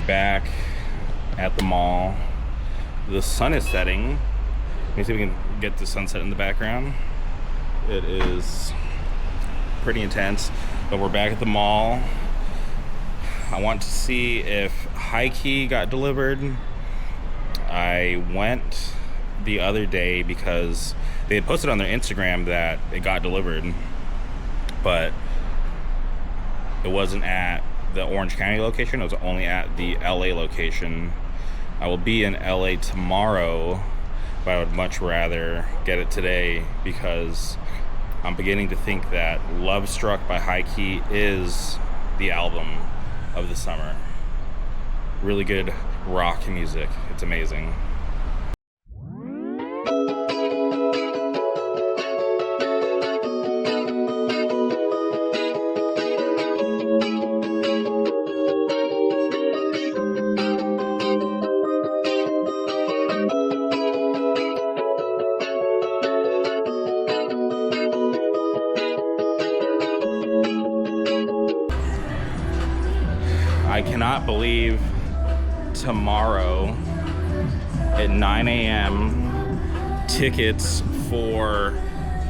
back at the mall. The sun is setting. Let me see if we can get the sunset in the background. It is pretty intense, but we're back at the mall. I want to see if High Key got delivered. I went the other day because they had posted on their Instagram that it got delivered, but it wasn't at the Orange County location. It was only at the LA location. I will be in LA tomorrow, but I would much rather get it today because I'm beginning to think that Love Struck by High Key is the album of the summer. Really good rock music. It's amazing. I cannot believe tomorrow at 9 a.m. tickets for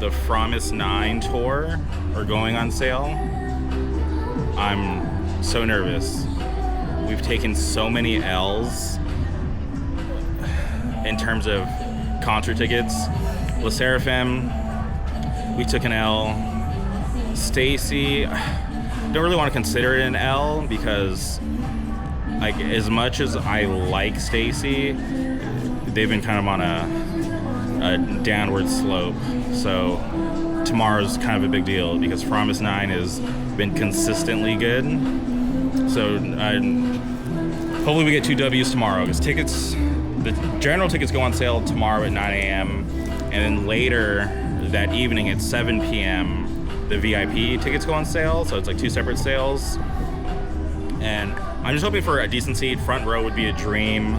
the Promise 9 tour are going on sale. I'm so nervous. We've taken so many L's in terms of concert tickets. LE SSERAFIM, we took an L. STAYC, don't really want to consider it an L because, like, as much as I like STAYC, they've been kind of on a downward slope. So tomorrow's kind of a big deal because Promise 9 has been consistently good. So hopefully we get 2 W's tomorrow because the general tickets go on sale tomorrow at 9 a.m. and then later that evening at 7 p.m. the VIP tickets go on sale, so it's like 2 separate sales. And I'm just hoping for a decent seat. Front row would be a dream.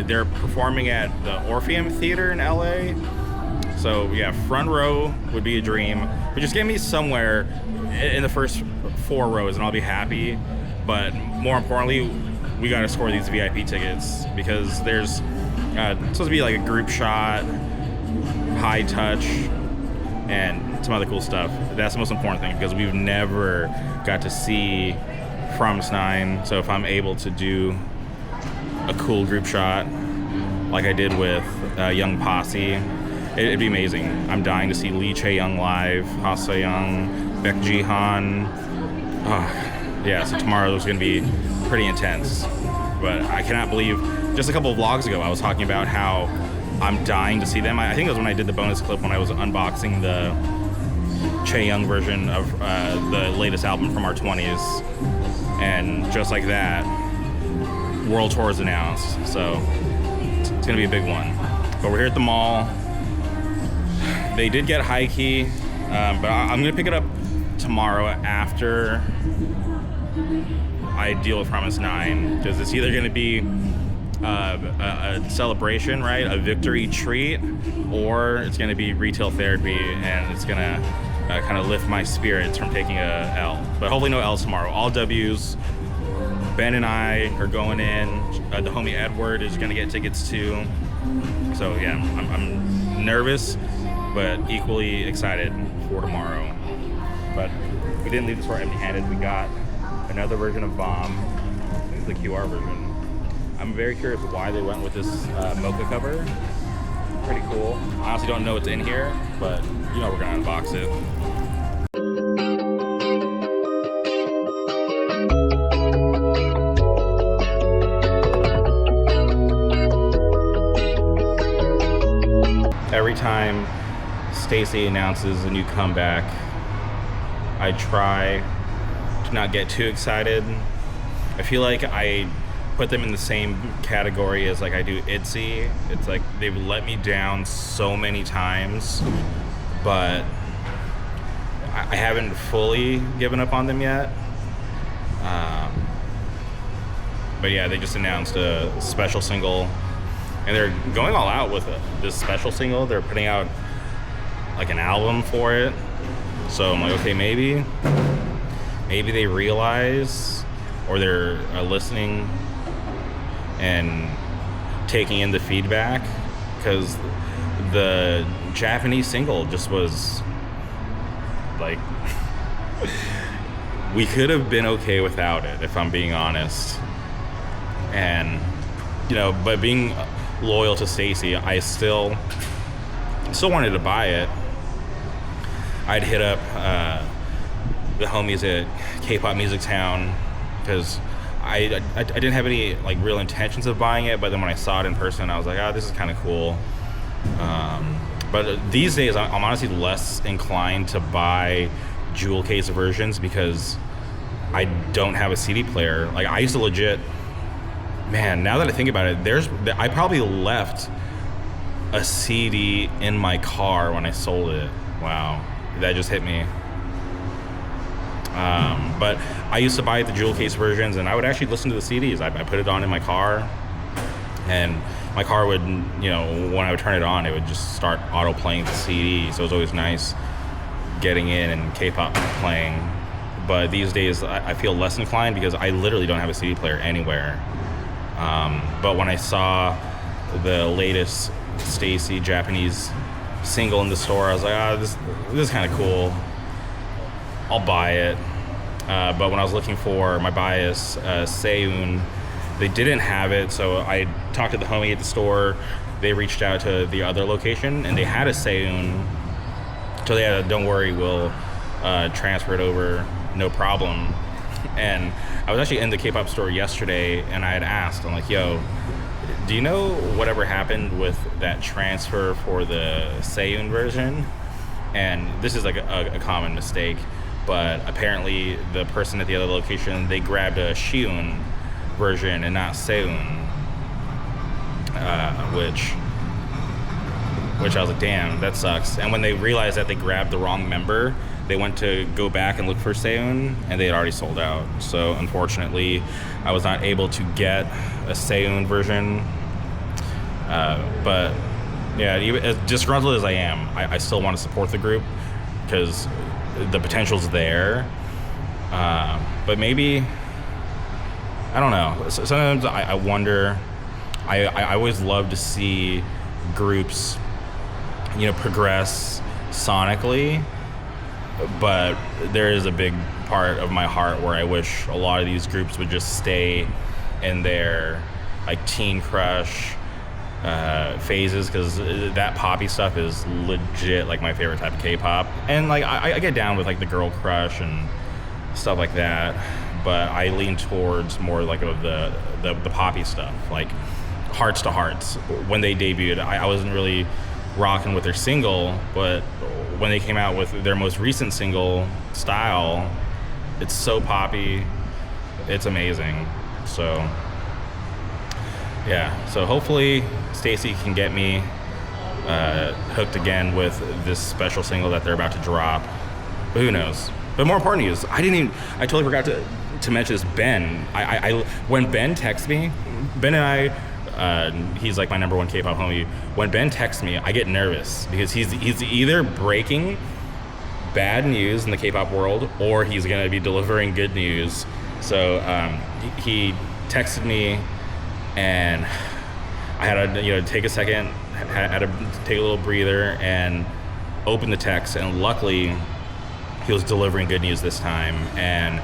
They're performing at the Orpheum Theater in LA. So yeah, front row would be a dream. But just get me somewhere in the first 4 rows and I'll be happy. But more importantly, we gotta score these VIP tickets because there's supposed to be like a group shot, high touch, and some other cool stuff. That's the most important thing because we've never got to see Promise 9. So if I'm able to do a cool group shot like I did with Young Posse, it'd be amazing. I'm dying to see Lee Chae-young live, Ha Se-young, Baek Ji-han. Oh, yeah, so tomorrow is going to be pretty intense. But I cannot believe, just a couple of vlogs ago, I was talking about how I'm dying to see them. I think it was when I did the bonus clip when I was unboxing the Chae-young version of the latest album from our 20s. And just like that, World Tour is announced. So it's gonna be a big one. But we're here at the mall. They did get High Key, but I'm gonna pick it up tomorrow after I deal with Promise 9. Because it's either gonna be a celebration, right? A victory treat, or it's going to be retail therapy and it's going to kind of lift my spirits from taking a L. But hopefully no L's tomorrow. All W's. Ben and I are going in. The homie Edward is going to get tickets too. So yeah, I'm nervous, but equally excited for tomorrow. But we didn't leave the store empty-handed. We got another version of Bomb. I think it's the QR version. I'm very curious why they went with this mocha cover. Pretty cool. I honestly don't know what's in here, but you know we're gonna unbox it. Every time STAYC announces a new comeback, I try to not get too excited. I feel like I put them in the same category as like I do ITZY. It's like they've let me down so many times, but I haven't fully given up on them yet. But yeah, they just announced a special single and they're going all out with this special single. They're putting out like an album for it. So I'm like, okay, maybe they realize or they're listening and taking in the feedback, because the Japanese single just was like we could have been okay without it, if I'm being honest. And but being loyal to STAYC, I still wanted to buy it. I'd hit up the homies at K-Pop Music Town, because I didn't have any like real intentions of buying it, but then when I saw it in person, I was like, this is kind of cool. But these days, I'm honestly less inclined to buy jewel case versions, because I don't have a CD player. Like, I used to legit, man, now that I think about it, I probably left a CD in my car when I sold it. Wow, that just hit me. But I used to buy the jewel case versions, and I would actually listen to the CDs. I put it on in my car, and my car would, when I would turn it on, it would just start auto playing the CD. So it was always nice getting in and K-pop playing. But these days, I feel less inclined, because I literally don't have a CD player anywhere. But when I saw the latest STAYC Japanese single in the store, I was like, this is kind of cool. I'll buy it. But when I was looking for my bias, Seiun, they didn't have it, so I talked to the homie at the store. They reached out to the other location, and they had a Seiun. So they had, don't worry, we'll transfer it over, no problem. And I was actually in the K-pop store yesterday, and I had asked, I'm like, yo, do you know whatever happened with that transfer for the Seiun version? And this is like a common mistake, but apparently the person at the other location, they grabbed a Shiun version and not Seiun, which I was like, damn, that sucks. And when they realized that they grabbed the wrong member, they went to go back and look for Seiun, and they had already sold out. So unfortunately, I was not able to get a Seiun version. But yeah, even as disgruntled as I am, I still want to support the group, because the potential's there. But maybe, I don't know. Sometimes I wonder, I always love to see groups, progress sonically, but there is a big part of my heart where I wish a lot of these groups would just stay in their like teen crush phases, because that poppy stuff is legit like my favorite type of K-pop. And like I get down with like the girl crush and stuff like that, but I lean towards more like of the poppy stuff, like Hearts to Hearts. When they debuted, I wasn't really rocking with their single, but when they came out with their most recent single, Style, it's so poppy, it's amazing. So yeah, so hopefully STAYC can get me hooked again with this special single that they're about to drop. But who knows? But more important news, I totally forgot to mention this. Ben, when Ben texts me, Ben and I, he's like my number one K-pop homie. When Ben texts me, I get nervous, because he's either breaking bad news in the K-pop world, or he's gonna be delivering good news. So he texted me, and I had to take a second, had to take a little breather and open the text, and luckily he was delivering good news this time. And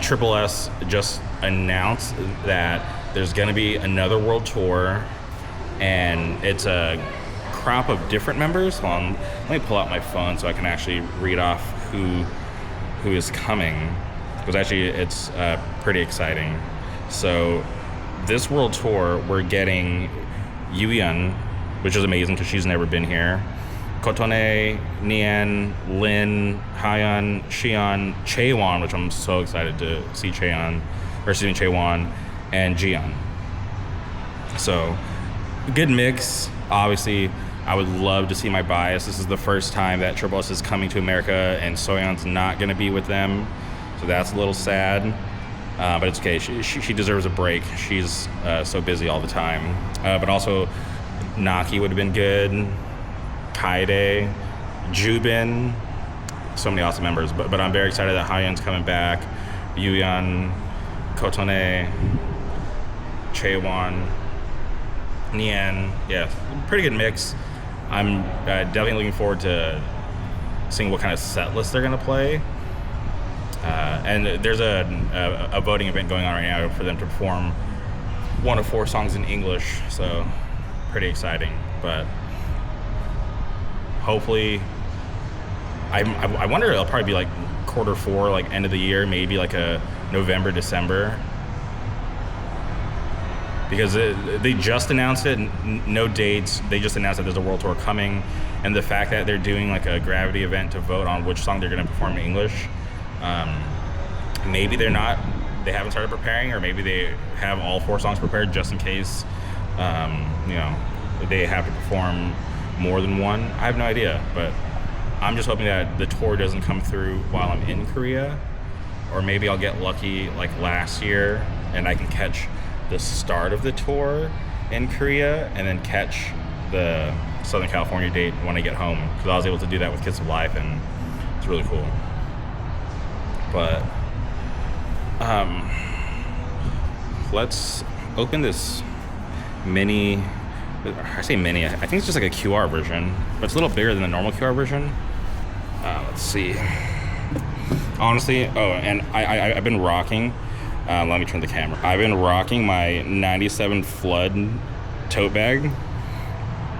Triple S just announced that there's going to be another world tour, and it's a crop of different members. Hold on, let me pull out my phone so I can actually read off who is coming, because actually it's pretty exciting. So this world tour, we're getting Yuyeon, which is amazing because she's never been here, Kotone, Nian, Lin, Hayeon, Xion, Chaewon, which I'm so excited to see Chaewon, and Jiyeon. So, good mix. Obviously, I would love to see my bias. This is the first time that Triple S is coming to America, and Soyeon's not going to be with them. So that's a little sad. But it's okay. She deserves a break. She's so busy all the time. But also, Naki would have been good. Kaede, Jubin, so many awesome members. But I'm very excited that Hayeon's coming back. Yuyeon, Kotone, Chaewon, Nian. Yeah, pretty good mix. I'm definitely looking forward to seeing what kind of set list they're going to play. And there's a voting event going on right now for them to perform one of 4 songs in English, so pretty exciting. But hopefully, I wonder it'll probably be like Q4, like end of the year, maybe like a November, December. Because they just announced it, no dates. They just announced that there's a world tour coming, and the fact that they're doing like a Gravity event to vote on which song they're going to perform in English, maybe they haven't started preparing, or maybe they have all 4 songs prepared just in case, they have to perform more than one. I have no idea, but I'm just hoping that the tour doesn't come through while I'm in Korea, or maybe I'll get lucky like last year and I can catch the start of the tour in Korea and then catch the Southern California date when I get home, because I was able to do that with Kids of Life and it's really cool. But let's open this mini. I say mini, I think it's just like a QR version, but it's a little bigger than the normal QR version. Let's see. Honestly, and I've been rocking, let me turn the camera. I've been rocking my 97 Flood tote bag,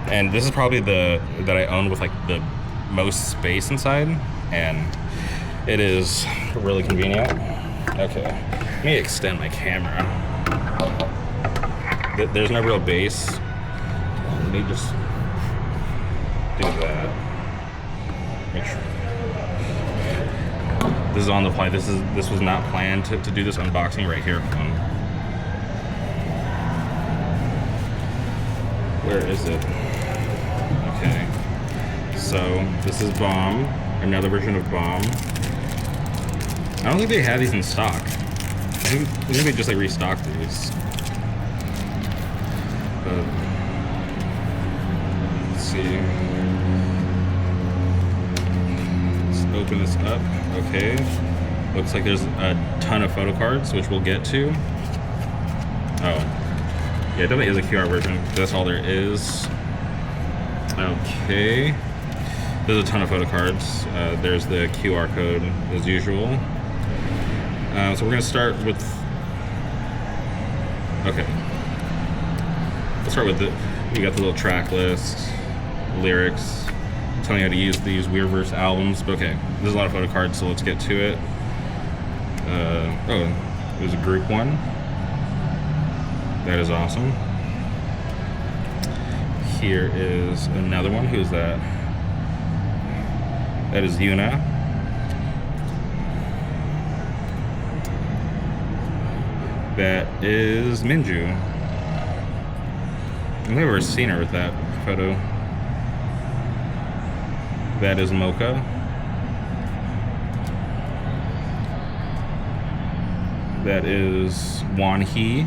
and this is probably that I own with like the most space inside, and it is really convenient. Okay, let me extend my camera. There's no real base. Let me just do that. Make sure. This is on the fly. This was not planned to do this unboxing right here. Where is it? Okay. So this is Bomb, another version of Bomb. I don't think they have these in stock. I think they just like restocked these. Let's see. Let's open this up. Okay. Looks like there's a ton of photo cards, which we'll get to. Oh. Yeah, it definitely is a QR version. That's all there is. Okay. There's a ton of photo cards. There's the QR code as usual. So we're gonna start with. Okay. Let's start with we got the little track list, lyrics, telling you how to use these Weirverse albums. But okay, there's a lot of photo cards, so let's get to it. There's a group one. That is awesome. Here is another one. Who's that? That is Yuna. That is Minju. I've never seen her with that photo. That is Mocha. That is Wonhee.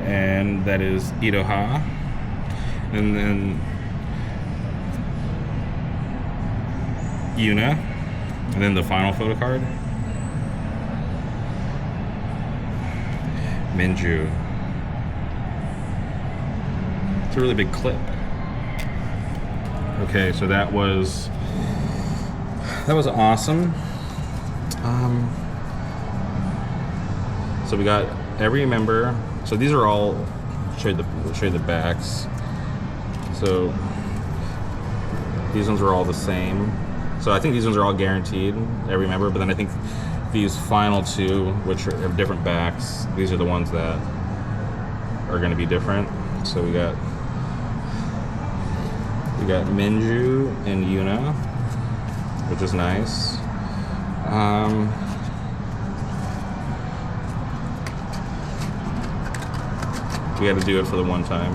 And that is Iroha. And then Yuna. And then the final photo card, Minju. It's a really big clip. Okay, so that was awesome. So we got every member. So these are all, show you the backs. So these ones are all the same. So I think these ones are all guaranteed, every member, but then I think these final two, which have different backs, these are the ones that are gonna be different. So we got Minju and Yuna, which is nice. We had to do it for the one time.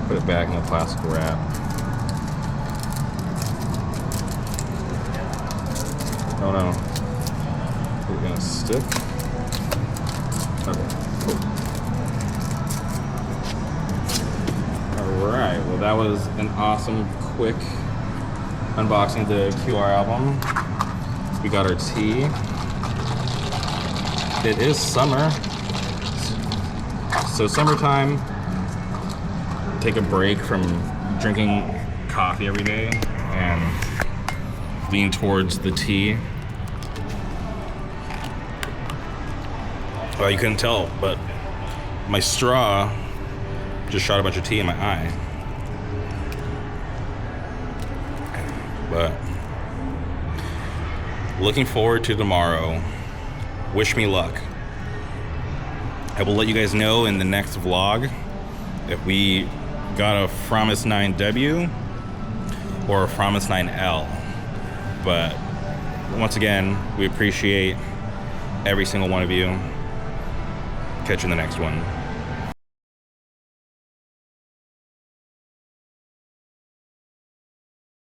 Put it back in the plastic wrap. Oh no. Is it gonna stick? Okay, cool. Alright, well that was an awesome, quick unboxing the QR album. We got our tea. It is summer, so summertime. Take a break from drinking coffee every day and lean towards the tea. Well, you couldn't tell, but my straw just shot a bunch of tea in my eye. But looking forward to tomorrow. Wish me luck. I will let you guys know in the next vlog if we got a Fromis 9W or a Fromis 9L. But once again, we appreciate every single one of you. Catch you in the next one.